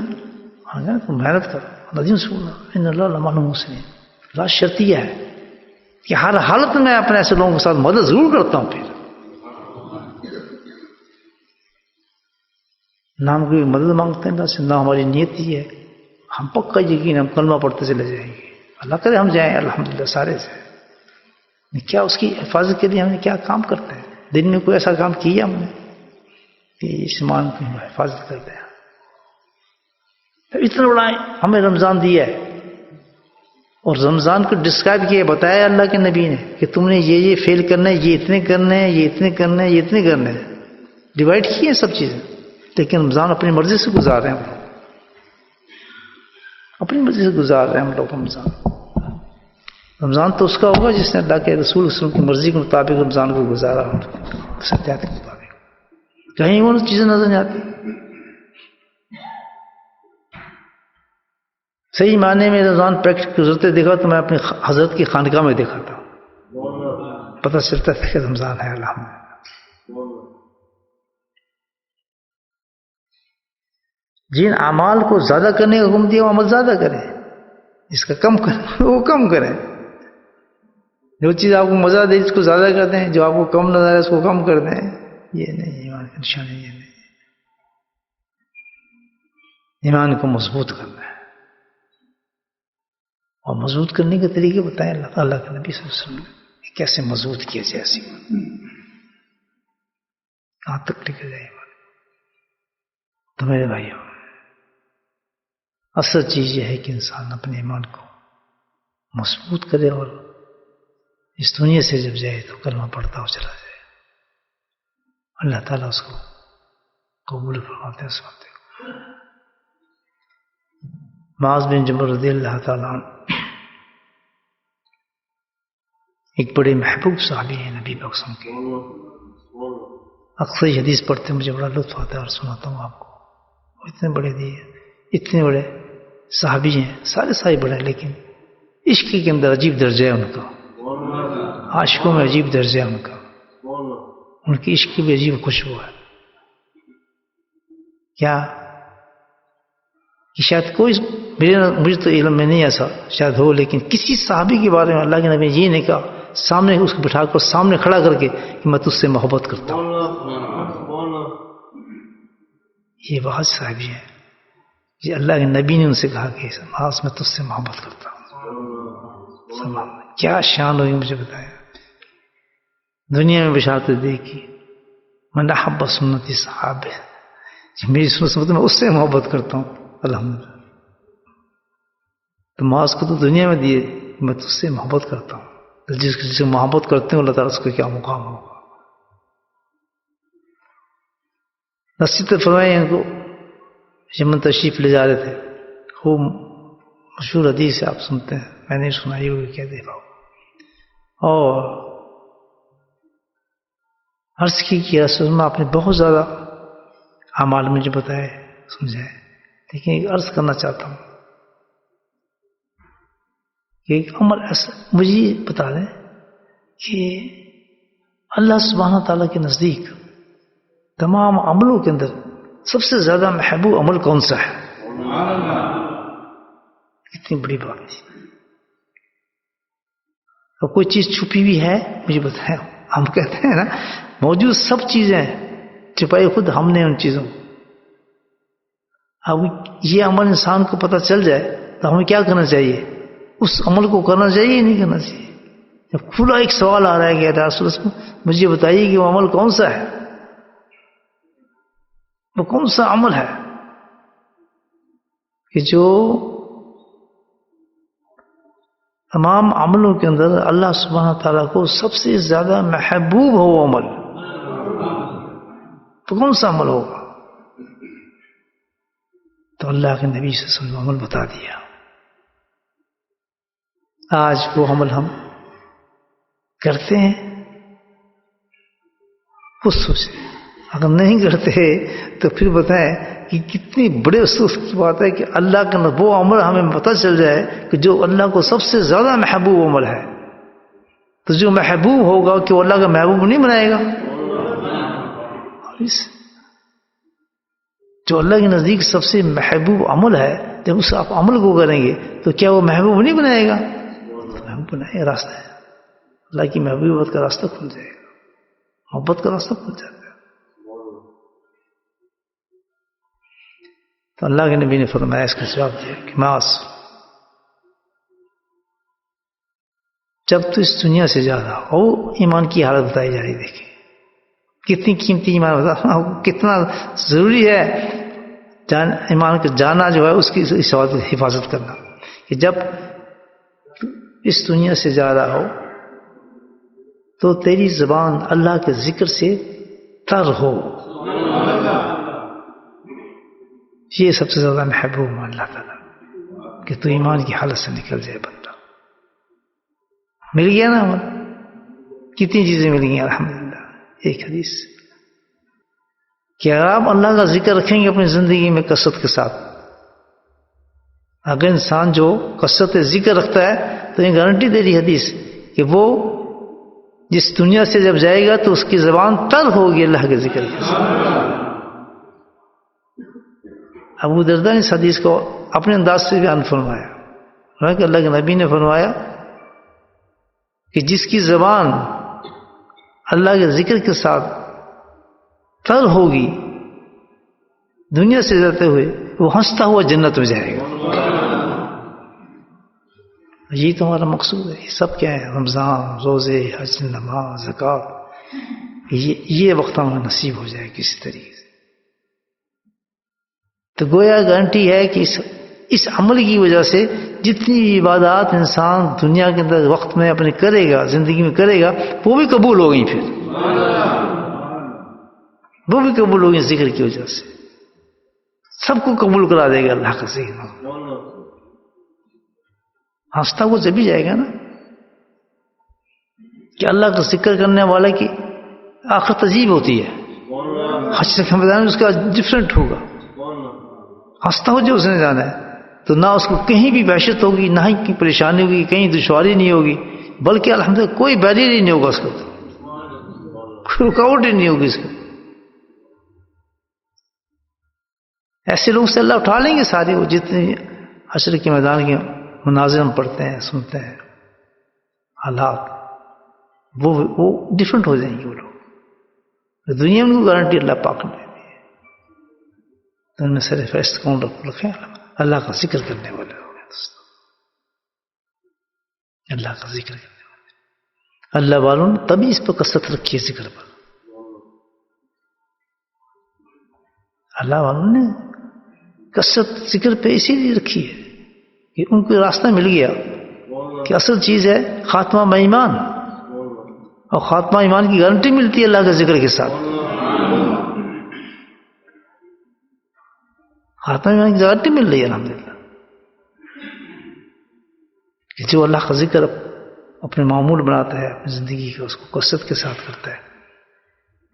محنت کرو، ندیم سننا، ان اللہ لامع المحسنین. اللہ شرطیہ ہے کہ ہر حالت میں اپنے ایسے لوگوں کے ساتھ مدد ضرور کرتا ہوں. پھر نام کی مدد مانگتے ہیں اللہ سے، نہ ہماری نیت یہ ہے. ہم پکا یقین ہم کلمہ پڑھتے چلے جائیں گے، اللہ کرے ہم جائیں الحمدللہ سارے سے. کیا اس کی حفاظت کے لیے ہم نے کیا کام کرتے ہیں؟ دن میں کوئی ایسا کام کیا ہم نے کہ اس ایمان کی حفاظت کرتے ہیں؟ اتنا بڑا ہمیں رمضان دیا ہے، اور رمضان کو ڈسکرائب کیا، بتایا اللہ کے نبی نے کہ تم نے یہ فیل کرنا ہے، یہ اتنے کرنے ہیں، یہ اتنے کرنے ہیں، یہ اتنے کرنے ہیں. ڈیوائڈ کیے ہیں سب چیزیں. لیکن رمضان اپنی مرضی سے گزار رہے ہیں ہم لوگ، اپنی مرضی سے گزار رہے ہیں ہم لوگ رمضان. رمضان تو اس کا ہوگا جس نے اللہ کے رسول کی مرضی کے مطابق رمضان کو گزارا ہو، سچائی کے مطابق. کہیں وہ چیزیں نظر نہیں آتی. صحیح معنی میں رمضان پریکٹس کی ضرورت دیکھا تو میں اپنے حضرت کی خانقاہ میں دیکھا تھا، پتہ چلتا تھا کہ رمضان ہے الحمدللہ. جن اعمال کو زیادہ کرنے کا حکم دیا وہ عمل زیادہ کریں، اس کا کم کریں وہ کم کریں. جو چیز آپ کو مزہ دے اس کو زیادہ کر دیں، جو آپ کو کم نظر آئے اس کو کم کر دیں. یہ نہیں ایمان کا نشانی. یہ نہیں، ایمان کو مضبوط کرنا ہے. اور مضبوط کرنے کے طریقے بتائیں اللہ تعالیٰ کے نبی صلی اللہ علیہ وسلم کیسے مضبوط کیا جائے. ایسی کہاں تک لے کے جائے تو میرے بھائیوں، اصل چیز یہ ہے کہ انسان اپنے ایمان کو مضبوط کرے اور اس دنیا سے جب جائے تو کلمہ پڑھتا ہو چلا جائے. اللہ تعالیٰ اس کو قبول فرماتے ہیں. سنتے معاذ بن جبل رضی اللہ تعالیٰ عنہ ایک بڑے محبوب صحابی ہیں نبی پاک صلی اللہ علیہ وسلم کے. اکثر یہ حدیث پڑھتے مجھے بڑا لطف آتا ہے اور سناتا ہوں آپ کو. اتنے بڑے دیے، اتنے بڑے صحابی ہیں، سارے صحابی بڑے ہیں، لیکن عشق کے اندر عجیب درجہ ہے ان کا. عاشقوں میں عجیب درجہ ہے ان کا. ان کی عشق کی بھی عجیب خوشبو ہے. کیا کہ شاید کوئی مجھے تو علم میں نہیں ایسا شاید ہو، لیکن کسی صحابی کے بارے میں اللہ کے نبی نے یہ نہیں کہا سامنے اس کو بٹھا کر سامنے کھڑا کر کے کہ میں تجھ سے محبت کرتا ہوں. یہ بہت صحابی ہیں، یہ اللہ کے نبی نے ان سے کہا کہ میں تجھ سے محبت کرتا ہوں. کیا شان ہوئی مجھے بتایا. دنیا میں بشارتیں دیکھی، من احب سنتی صحابہ، میری سنت میں اس سے محبت کرتا ہوں الحمدللہ. تو معاذ کو تو دنیا میں دیے، میں تجھ سے محبت کرتا ہوں. جس کسی سے محبت کرتے ہیں اللہ تعالیٰ اس کو کیا مقام ہوگا. نصیحت فرمائی ان کو، یمن تشریف لے جا رہے تھے، خوب مشہور حدیث ہے، آپ سنتے ہیں، میں نے سنائی ہوگی کہہ دے پاؤ، اور عرض کی کہ رسول اللہ آپ نے بہت زیادہ اعمال مجھے بتائے سمجھائے، لیکن ایک عرض کرنا چاہتا ہوں کہ ایک عمل ایسا مجھے بتا دیں کہ اللہ سبحانہ تعالیٰ کے نزدیک تمام عملوں کے اندر سب سے زیادہ محبوب عمل کون سا ہے؟ اتنی بڑی بات ہے، اور کوئی چیز چھپی ہوئی ہے مجھے بتائیں، ہم کہتے ہیں نا موجود سب چیزیں چھپائی خود ہم نے ان چیزوں، اب یہ عمل انسان کو پتہ چل جائے تو ہمیں کیا کرنا چاہیے؟ اس عمل کو کرنا چاہیے یا نہیں کرنا چاہیے؟ جب کھلا ایک سوال آ رہا ہے کہ رسول اللہ مجھے بتائیے کہ وہ عمل کون سا ہے، وہ کون سا عمل ہے کہ جو تمام عملوں کے اندر اللہ سبحانہ تعالیٰ کو سب سے زیادہ محبوب ہو وہ عمل، تو کون سا عمل ہوگا؟ تو اللہ کے نبی صلی اللہ علیہ وسلم عمل بتا دیا۔ آج وہ عمل ہم کرتے ہیں، خود سوچیں، اگر نہیں کرتے تو پھر بتائیں کہ کتنی بڑے افسوس کی بات ہے کہ اللہ کا وہ عمل ہمیں پتہ چل جائے کہ جو اللہ کو سب سے زیادہ محبوب عمل ہے، تو جو محبوب ہوگا کہ وہ اللہ کا محبوب نہیں بنائے گا، جو اللہ کے نزدیک سب سے محبوب عمل ہے جب اس آپ عمل کو کریں گے تو کیا وہ محبوب نہیں بنائے گا؟ محبوب بنائے، راستہ ہے، اللہ کی محبوبیت کا راستہ کھل جائے گا، محبت کا راستہ کھل جاتا ہے۔ تو اللہ کے نبی نے فرمایا، اس کا جواب دیا کہ ماس جب تو اس دنیا سے جا رہا ہو، ایمان کی حالت بتائی جا رہی، دیکھیں کتنی قیمتی ایمان بتا، کتنا ضروری ہے ایمان کا جانا جو ہے اس کی حفاظت کرنا، کہ جب اس دنیا سے جا رہا ہو تو تیری زبان اللہ کے ذکر سے تر ہو، یہ سب سے زیادہ محبوب ہے اللہ تعالیٰ، کہ تو ایمان کی حالت سے نکل جائے بندہ۔ مل گیا نا عمل، کتنی چیزیں مل گئی الحمدللہ۔ ایک حدیث کہ اگر آپ اللہ کا ذکر رکھیں گے اپنی زندگی میں کثرت کے ساتھ، اگر انسان جو کثرت ذکر رکھتا ہے تو یہ گارنٹی دے رہی حدیث کہ وہ جس دنیا سے جب جائے گا تو اس کی زبان تر ہوگی اللہ کے ذکر کے ساتھ۔ ابو درداء نے اس حدیث کو اپنے انداز سے بیان فرمایا کہ اللہ کے نبی نے فرمایا کہ جس کی زبان اللہ کے ذکر کے ساتھ تر ہوگی دنیا سے جاتے ہوئے، وہ ہنستا ہوا جنت میں جائے گا۔ یہی تو ہمارا مقصود ہے۔ یہ سب کیا ہے؟ رمضان، روزے، حج، نماز، زکوٰۃ، یہ وقت ہمیں نصیب ہو جائے کسی طریقے سے۔ تو گویا گارنٹی ہے کہ اس عمل کی وجہ سے جتنی عبادات انسان دنیا کے اندر وقت میں اپنے کرے گا، زندگی میں کرے گا، وہ بھی قبول ہو گئی، پھر وہ بھی قبول ہو گئی ذکر کی وجہ سے۔ سب کو قبول کرا دے گا اللہ کا ذکر۔ ہنستا وہ جب بھی جائے گا نا کہ اللہ کا ذکر کرنے والا کی آخرت عجیب ہوتی ہے، حشر کے میدان میں اس کا ڈفرینٹ ہوگا۔ ہنستا ہو جو اس نے جانا ہے تو نہ اس کو کہیں بھی وحشت ہوگی، نہ ہی کہیں پریشانی ہوگی، کہیں دشواری نہیں ہوگی، بلکہ الحمدللہ کوئی بیریئر ہی نہیں ہوگا اس کو، کوئی رکاوٹ ہی نہیں ہوگی اس کو۔ ایسے لوگ سے اللہ اٹھا لیں گے سارے، وہ جتنے حشر کے میدان کے مناظر ہم پڑھتے ہیں، سنتے ہیں، حالات وہ ڈفرینٹ ہو جائیں گے وہ لوگ۔ دنیا میں ان کو گارنٹی اللہ پاک نے دی ہے، تو ان میں سر فہرست کون رکھے؟ اللہ کا ذکر کرنے والے لوگ ہیں دوستوں، اللہ کا ذکر کرنے والے۔ اللہ والوں نے تبھی اس پر کثرت رکھی ہے ذکر پر، اللہ والوں نے کثرت ذکر پہ اسی لیے رکھی ہے کہ ان کو راستہ مل گیا کہ اصل چیز ہے خاتمہ ایمان، اور خاتمہ ایمان کی گارنٹی ملتی ہے اللہ کے ذکر کے ساتھ۔ خاتمہ ایمان کی گارنٹی مل رہی ہے الحمدللہ کہ جو اللہ کا ذکر اپنے معمول بناتا ہے اپنی زندگی کا، اس کو کثرت کے ساتھ کرتا ہے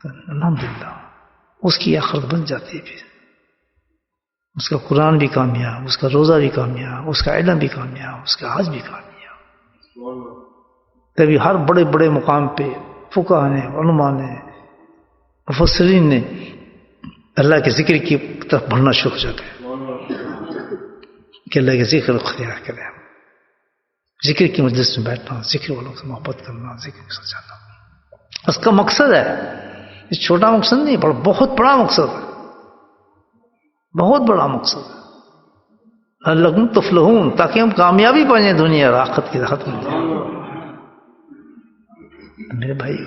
تو الحمدللہ اس کی آخرت بن جاتی ہے، پھر اس کا قرآن بھی کامیاب، اس کا روزہ بھی کامیاب، اس کا علم بھی کامیاب، اس کا حج بھی کامیاب۔ تبھی ہر بڑے بڑے مقام پہ فقہا نے، علماء نے، مفسرین نے اللہ کے ذکر کی طرف بڑھنا شروع ہو جاتے ہیں کہ اللہ کے ذکر اختیار کریں، ذکر کی مجلس میں بیٹھنا، ذکر والوں سے محبت کرنا، ذکر کے ساتھ جانا، اس کا مقصد ہے، یہ چھوٹا مقصد نہیں، بہت بڑا مقصد ہے، بہت بڑا مقصد ہے، لعلکم تفلحون، تاکہ ہم کامیابی پائیں دنیا اور آخرت کی راحت مل جائے۔ میرے بھائی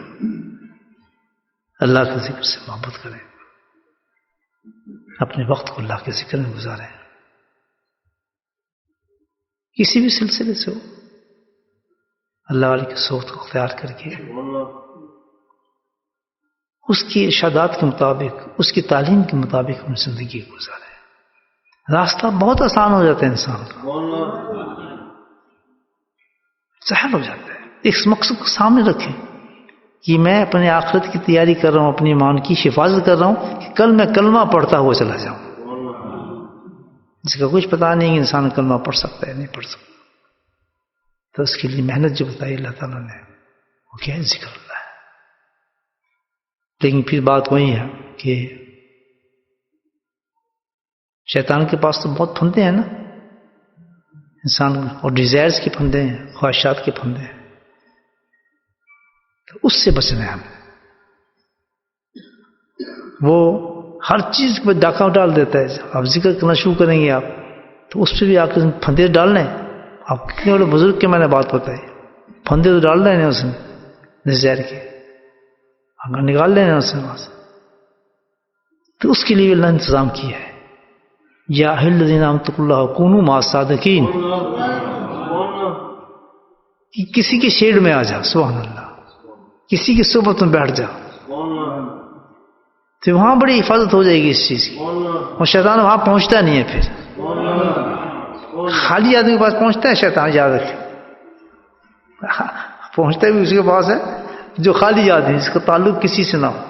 اللہ کے ذکر سے محبت کریں، اپنے وقت کو اللہ کے ذکر میں گزاریں، کسی بھی سلسلے سے ہو، اللہ والے کی صحبت کو اختیار کر کے اس کی ارشادات کے مطابق، اس کی تعلیم کے مطابق اپنی زندگی کو گزاریں، راستہ بہت آسان ہو جاتا ہے، انسان کا سہل ہو جاتا ہے۔ اس مقصد کو سامنے رکھیں کہ میں اپنے آخرت کی تیاری کر رہا ہوں، اپنی ایمان کی حفاظت کر رہا ہوں کہ کل میں کلمہ پڑھتا ہوا چلا جاؤں، جس کا کچھ پتہ نہیں کہ انسان کلمہ پڑھ سکتا ہے نہیں پڑھ سکتا، تو اس کے لیے محنت جو بتائی اللہ تعالیٰ نے وہ کیا ہے؟ ذکر اللہ ہے۔ لیکن پھر بات وہی ہے کہ شیطان کے پاس تو بہت پھندے ہیں نا انسان، اور ڈیزائرز کے پھندے ہیں، خواہشات کے پھندے ہیں، تو اس سے بچنا ہے ہمیں۔ وہ ہر چیز پہ ڈاکہ ڈال دیتا ہے، آپ ذکر کرنا شروع کریں گے آپ تو اس پہ بھی آپ کے پھندے ڈالنے، آپ کتنے بڑے بزرگ کے میں نے بات بتائی، پھندے تو ڈال رہے ہیں اس نے ڈیزائر کے، اگر نکال لینا اس سے وہاں سے، تو اس کے لیے اللہ نے انتظام کیا ہے، یا ایھا الذین آمنوا اتقوا اللہ وکونوا مع الصادقین، کہ کسی کے شیڈ میں آ جا، سبحان اللہ، کسی کی صحبت میں بیٹھ جا تو وہاں بڑی حفاظت ہو جائے گی اس چیز کی، اور شیطان وہاں پہنچتا نہیں ہے، پھر خالی آدمی کے پاس پہنچتا ہے شیطان، یاد رکھے، پہنچتا بھی اس کے پاس ہے جو خالی آدمی، جس کا تعلق کسی سے نہ ہو،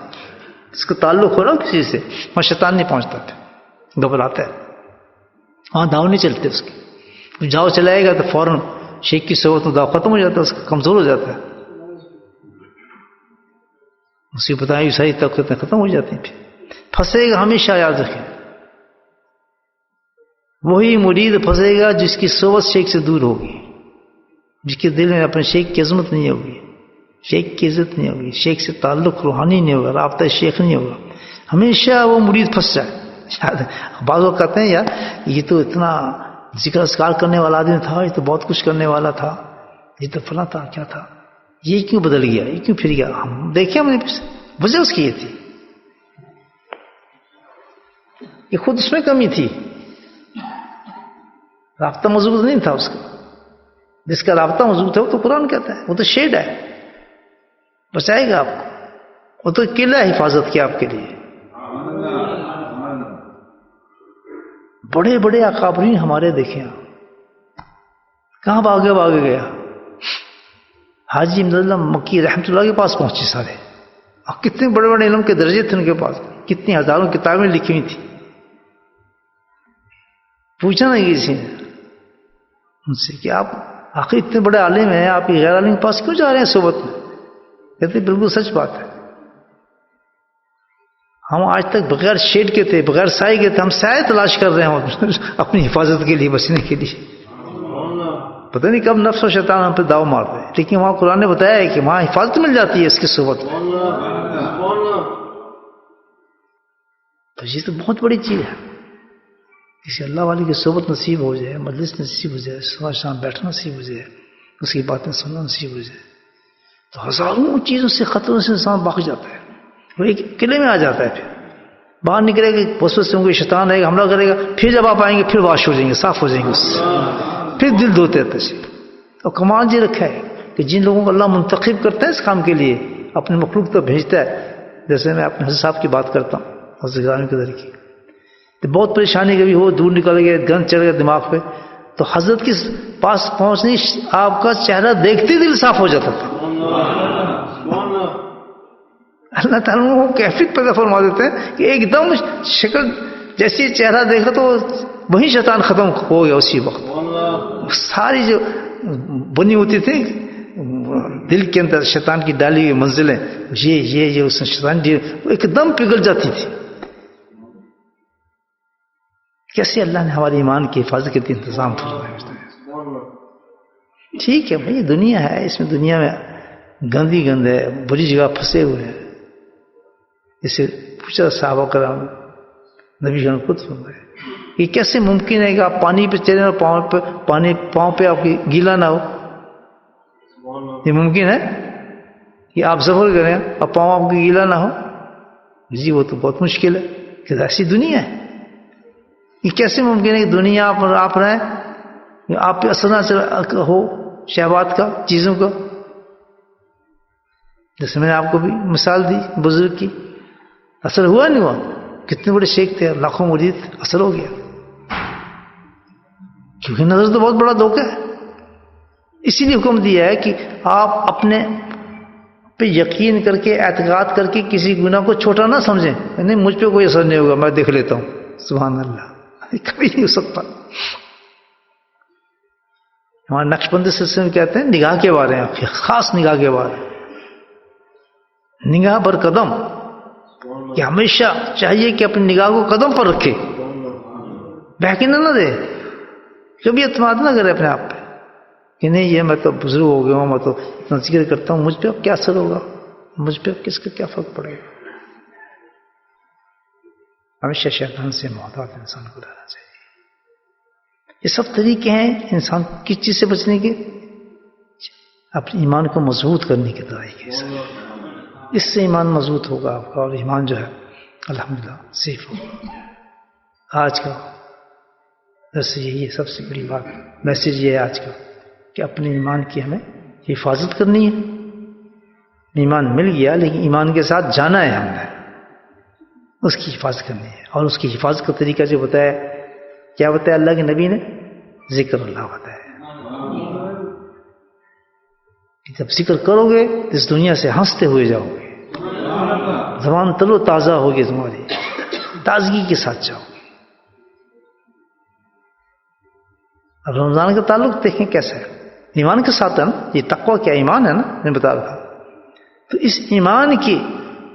جس کا تعلق ہو رہا ہو کسی سے، وہاں شیطان نہیں پہنچتا، پھر گھبراتا ہے، وہاں داؤ نہیں چلتے اس کے، جاؤ چلائے گا تو فوراً شیخ کی صحبت میں داؤ ختم ہو جاتا ہے، اس کا کمزور ہو جاتا ہے، اس کی بتائی صحیح طاقتیں ختم ہو جاتی ہیں، پھر پھنسے گا، ہمیشہ یاد رکھیں، وہی مرید پھنسے گا جس کی صحبت شیخ سے دور ہوگی، جس کے دل میں اپنے شیخ کی عظمت نہیں ہوگی، شیخ کی عزت نہیں ہوگی، شیخ سے تعلق روحانی نہیں ہوگا، رابطہ شیخ نہیں ہوگا، ہمیشہ وہ مرید پھنس جائے۔ بعض لوگ کہتے ہیں یار یہ تو اتنا ذکر اذکار کرنے والا آدمی تھا، یہ تو بہت کچھ کرنے والا تھا، یہ تو فلاں تھا، کیا تھا، یہ کیوں بدل گیا، یہ کیوں پھر گیا؟ ہم دیکھیں، ہم نے وجہ اس کی یہ تھی، یہ خود اس میں کمی تھی، رابطہ مضبوط نہیں تھا اس کا، جس کا رابطہ مضبوط ہے وہ تو قرآن کہتا ہے، وہ تو شیڈ ہے، بچائے گا آپ کو، وہ تو قلعہ حفاظت کیا آپ کے لیے۔ بڑے بڑے اکابرین ہمارے دیکھیں کہاں بھاگے گیا، حاجی امداد اللہ مکی رحمۃ اللہ کے پاس پہنچے سارے، اور کتنے بڑے بڑے علم کے درجے تھے ان کے پاس، کتنی ہزاروں کتابیں لکھی ہوئی تھیں، پوچھا نہیں کسی نے ان سے کہ آپ آخر اتنے بڑے عالم ہیں، آپ غیر عالم کے پاس کیوں جا رہے ہیں صحبت میں؟ کہتے بالکل سچ بات ہے، ہم آج تک بغیر شیڈ کے تھے، بغیر سائے کے تھے، ہم سائے تلاش کر رہے ہیں اپنی حفاظت کے لیے، بچنے کے لیے، پتہ نہیں کب نفس و شیطان ہم پہ داؤ مارتے ہیں، لیکن وہاں قرآن نے بتایا ہے کہ وہاں حفاظت مل جاتی ہے اس کی صحبت میں، تو یہ تو بہت بڑی چیز ہے، کسی اللہ والے کی صحبت نصیب ہو جائے، مجلس نصیب ہو جائے، صبح شام بیٹھنا نصیب ہو جائے، اس کی باتیں سننا نصیب ہو جائے، تو ہزاروں چیزوں سے، خطروں سے انسان بچ جاتا ہے، وہ ایک قلعے میں آ جاتا ہے، پھر باہر نکلے گا، وسوسے ہوں گے، شیطان رہے گا، حملہ کرے گا، پھر جب آپ آئیں گے پھر واش ہو جائیں گے، صاف ہو جائیں گے، اس سے پھر دل دھوتے رہتے ہیں۔ اور کمال یہ رکھا ہے کہ جن لوگوں کو اللہ منتخب کرتا ہے اس کام کے لیے، اپنے مخلوق تو بھیجتا ہے، جیسے میں اپنے حضرت صاحب کی بات کرتا ہوں، حضرت گرامی قدر کی، تو بہت پریشانی کبھی ہو، دور نکل گئے، گند چڑھ گیا دماغ پہ، تو حضرت کے پاس پہنچنے آپ کا چہرہ دیکھتے دل صاف ہو جاتا تھا. اللہ تعالیٰ وہ کیفیت پیدا فرما دیتے ہیں کہ ایک دم شکل جیسی چہرہ دیکھا تو وہی شیطان ختم ہو گیا اسی وقت. ساری جو بنی ہوتی تھی دل کے اندر شیطان کی ڈالی ہوئی منزلیں، یہ اس شیطان وہ ایک دم پگھل جاتی تھی. کیسے اللہ نے ہمارے ایمان کی حفاظت کے انتظام فرمایا. ٹھیک ہے بھائی، دنیا ہے، اس میں دنیا میں گندی گند ہے، بری جگہ پھنسے ہوئے ہیں. جسے پوچھا صحابہ کرام، نبی جان خود فرمایا یہ کیسے ممکن ہے کہ آپ پانی پہ چلیں اور پاؤں پہ آپ کی گیلا نہ ہو؟ یہ ممکن ہے کہ آپ سفر کریں اور پاؤں آپ کی گیلا نہ ہو؟ جی وہ تو بہت مشکل ہے کہ ایسی دنیا ہے. یہ کیسے ممکن ہے کہ دنیا پر آپ رہیں، آپ پہ اثر نہ ہو شہوات کا، چیزوں کا؟ جیسے میں نے آپ کو بھی مثال دی بزرگ کی، اثر ہوا نہیں ہوا؟ کتنے بڑے شیخ تھے، لاکھوں مرید، اثر ہو گیا. کیونکہ نظر تو بہت بڑا دھوکہ ہے. اسی لیے حکم دیا ہے کہ آپ اپنے پہ یقین کر کے، اعتقاد کر کے کسی گناہ کو چھوٹا نہ سمجھیں. نہیں مجھ پہ کوئی اثر نہیں ہوگا، میں دیکھ لیتا ہوں. سبحان اللہ، کبھی نہیں ہو سکتا. ہمارے نقشبندی سلسلے میں کہتے ہیں نگاہ کے بارے میں، خاص نگاہ کے بارے میں، نگاہ بر قدم، کہ ہمیشہ چاہیے کہ اپنی نگاہ کو قدم پر رکھے، بہکنے نہ دے. کبھی اعتماد نہ کرے اپنے آپ پہ کہ نہیں یہ میں تو بزرگ ہو گیا ہوں، میں تو اتنا ذکر کرتا ہوں، مجھ پہ اب کیا اثر ہوگا، مجھ پہ کس کا کیا فرق پڑے گا. ہمیشہ شیطان سے محتاط انسان کو رہنا چاہیے. یہ سب طریقے ہیں انسان کس چیز سے بچنے کے؟ اپنے ایمان کو مضبوط کرنے کے طریقے سے. اس سے ایمان مضبوط ہوگا آپ کا، اور ایمان جو ہے الحمدللہ سیف ہوگا. آج کا درس یہی ہے، سب سے بڑی بات، میسج یہ ہے آج کا کہ اپنے ایمان کی ہمیں حفاظت کرنی ہے. ایمان مل گیا لیکن ایمان کے ساتھ جانا ہے، ہم نے اس کی حفاظت کرنی ہے. اور اس کی حفاظت کا طریقہ جو بتایا، کیا بتایا اللہ کے نبی نے؟ ذکر اللہ بتایا. جب ذکر کرو گے تو اس دنیا سے ہنستے ہوئے جاؤ گے، زبان تر و تازہ ہوگی، تمہاری تازگی کے ساتھ جاؤ گے. اب رمضان کا تعلق دیکھیں کیسا ہے، ایمان کے ساتھ ہے نا. یہ تقوی کیا ایمان ہے نا، میں بتا رہا تھا. تو اس ایمان کی،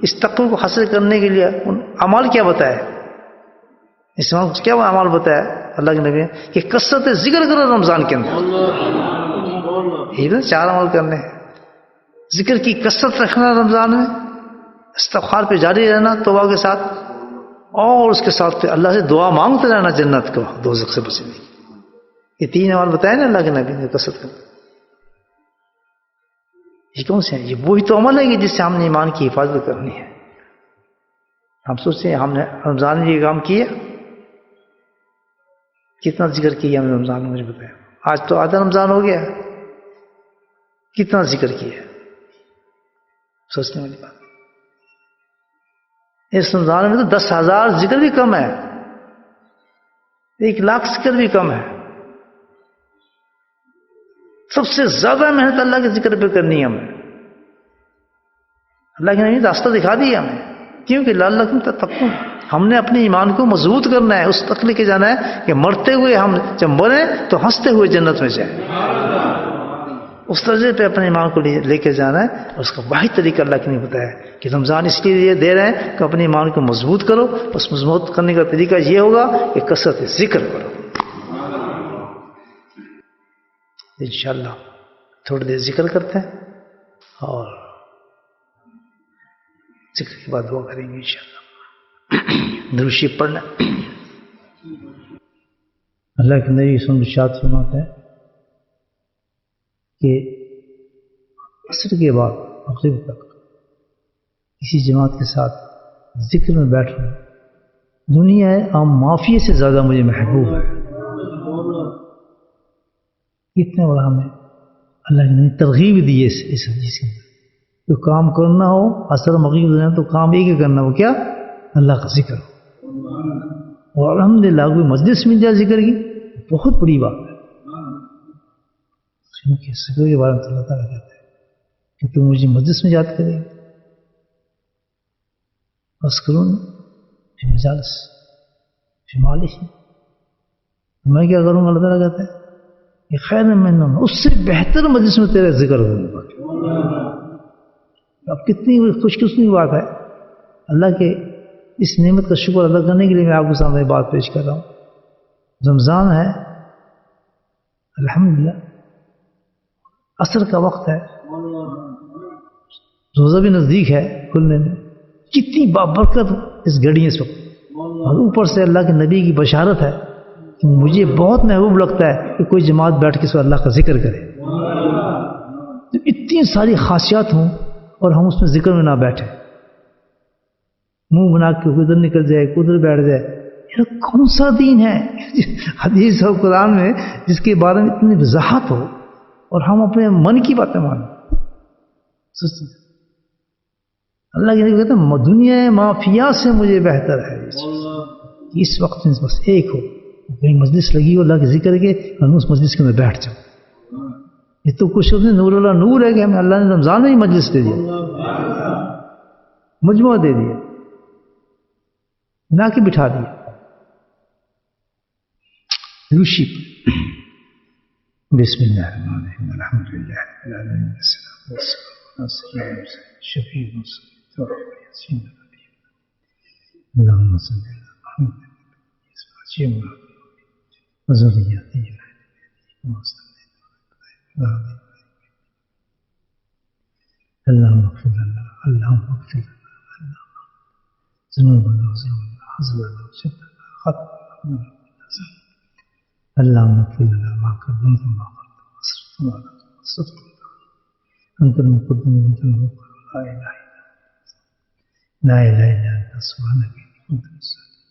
اس تقوی کو حاصل کرنے کے لیے اعمال کیا بتایا؟ اس میں کیا اعمال بتایا اللہ کے نبی نے؟ کہ کثرت ذکر کرو رمضان کے اندر. یہ 4 عمل کرنے ہیں. ذکر کی کثرت رکھنا رمضان میں، استغفار پہ جاری رہنا توبہ کے ساتھ، اور اس کے ساتھ پھر اللہ سے دعا مانگتے رہنا جنت کو، دوزخ سے بچنے کی. یہ 3 عمل بتائے نا اللہ کے نبی نے کثرت کرنا. یہ کون سے ہیں؟ یہ وہی تو عمل ہے کہ جس سے ہم نے ایمان کی حفاظت کرنی ہے. ہم سوچتے ہیں ہم نے رمضان میں یہ کام کیا، کتنا ذکر کیا ہم نے رمضان میں؟ مجھے بتایا. آج تو آدھا رمضان ہو گیا، کتنا ذکر کیا؟ سوچنے والی بات. اس رمضان میں تو 10,000 ذکر بھی کم ہے، 1,00,000 ذکر بھی کم ہے. سب سے زیادہ محنت اللہ کے ذکر پہ کرنی ہے ہمیں. اللہ کے نبی نے راستہ دکھا دیا ہمیں، کیونکہ لعلکم تتقون. ہم نے اپنے ایمان کو مضبوط کرنا ہے، اس تک لے کے جانا ہے کہ مرتے ہوئے ہم جب مریں تو ہنستے ہوئے جنت میں جائیں. اس درجے پہ اپنے ایمان کو لے کے جانا ہے. اور اس کا واحد طریقہ اللہ نے بتایا کہ رمضان اس لیے دے رہے ہیں کہ اپنے ایمان کو مضبوط کرو. اس مضبوط کرنے کا طریقہ یہ ہوگا کہ کثرت ذکر کرو. انشاءاللہ تھوڑی دیر ذکر کرتے ہیں اور ذکر کے بعد دعا کریں گے انشاءاللہ. درود شریف پڑھنا. اللہ کے نبی صلی اللہ علیہ وسلم ارشاد فرماتے ہیں کہ عصر کے بعد مغرب تک کسی جماعت کے ساتھ ذکر میں بیٹھوں، دنیا عام معافیہ سے زیادہ مجھے محبوب ہے. کتنا بڑا ہمیں اللہ نے ترغیب دی ہے اس حدیث کے اندر. جو کام کرنا ہو عصر مغرب دنیا تو کام ایک ہی کرنا ہو، کیا؟ اللہ کا ذکر ہو. اور الحمدللہ کوئی مجلس مل جائے ذکر کی بہت بڑی بات ہے. کیونکہ ذکر کے بارے میں اللہ تعالیٰ کہتے ہیں کہ تم مجھے مجلس میں یاد کرے گی. بس کروں فی مجالس فی مالک. میں کیا کروں گا؟ اللہ تعالیٰ کہتے ہیں کہ خیر میں اس سے بہتر مجلس میں تیرا ذکر کروں گا. اب کتنی خوش قسمتی بات ہے. اللہ کے اس نعمت کا شکر ادا کرنے کے لیے میں آپ کے سامنے بات پیش کر رہا ہوں. رمضان ہے الحمدللہ, عصر کا وقت ہے, روزہ بھی نزدیک ہے کھلنے میں. کتنی بابرکت اس گھڑی ہے اس وقت, اور اوپر سے اللہ کے نبی کی بشارت ہے کہ مجھے بہت محبوب لگتا ہے کہ کوئی جماعت بیٹھ کے اس اللہ کا ذکر کرے. تو اتنی ساری خاصیات ہوں اور ہم اس میں ذکر میں نہ بیٹھے, منہ بنا کے ادھر نکل جائے ادھر بیٹھ جائے. یہ کون سا دین ہے حدیث اور قرآن میں جس کے بارے میں اتنی وضاحت ہو اور ہم اپنے من کی باتیں مانیں؟ اللہ کے نبی کہتے ہیں دنیا مافیا سے مجھے بہتر ہے اس وقت میں بس ایک ہو, کہیں مجلس لگی ہو اللہ کے ذکر کے, ہم اس مجلس کے اندر بیٹھ جاؤں. یہ تو کچھ نور اللہ نور ہے کہ ہمیں اللہ نے رمضان میں ہی مجلس دے دیا, مجموعہ دے دیا, نہ کہ بٹھا دیا. روشی بسم اللہ الرحمن الرحیم الحمد للہ شفیع اللهم صل على محمد وذريته اللهم اغفر لنا اللهم اغفر لنا ذنوبنا وزينا حزننا وشدنا خطأنا اللهم اغفر لنا ما قدمت وما أخرت وما أسرفت أنت المقدم وأنت المؤخر لا إله إلا أنت سبحانك إني كنت من الظالمين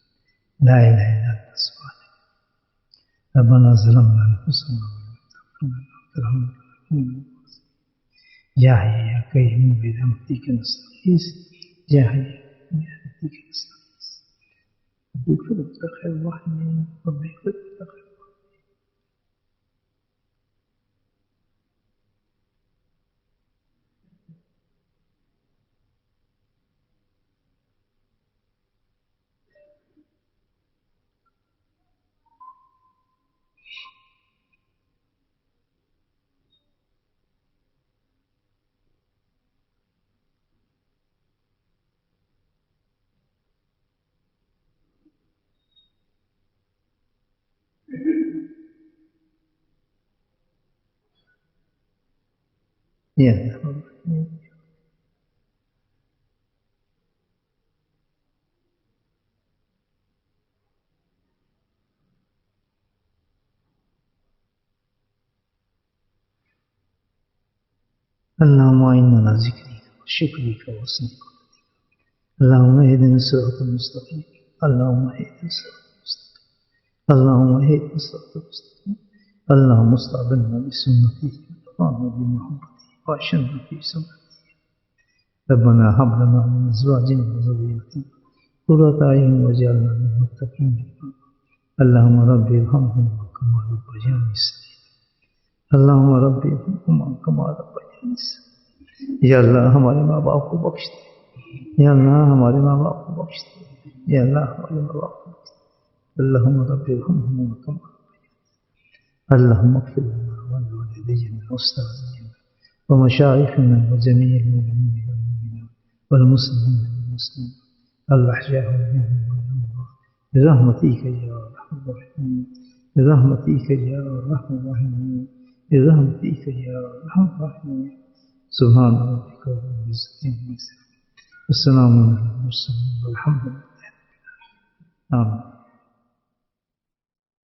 لا إله إلا أنت سبحانك ربنا ظلمنا أنفسنا وإن لم تغفر لنا وترحمنا لنكونن من الخاسرين يا حي يا قيوم برحمتك نستغيث يا حي برحمتك نستغيث ربي اغفر لنا خير الراحمين ربي اغفر لنا خير. Ya اللهم إنا على ذكرك وشكرك وحسن عبادتك اللهم اهدنا الصراط المستقيم اللهم اهدنا الصراط المستقيم اللهم اهدنا الصراط المستقيم اللهم استعبدنا بسنته وطعنا بمحبته وعشنا في سنته ربنا هب لنا من أزواجنا وذرياتنا قرة أعين واجعلنا للمتقين اللهم رب ارحمهما كما ربياني صغيرا اللهم رب ارحمهما كما ربياني صغيرا. یا اللہ ہمارے ماں باپ کو بخش دے, یا اللہ ہمارے ماں باپ کو بخش دے, یا اللہ ہمارے ماں باپ کو بخش دے. اللہم رب ارحمهما كما ربياني. اللہم اغفر لنا ولوالدينا واستاذنا ومشايخنا وجميع المؤمنين والمؤمنات والمسلمين والمسلمات الأحياء منهم والأموات برحمتك يا أرحم الراحمين برحمتك يا أرحم الراحمين برحمتك يا أرحم الراحمين. سبحان ربك رب العزة عما يصفون والسلام على المرسلين والحمد لله. آمين.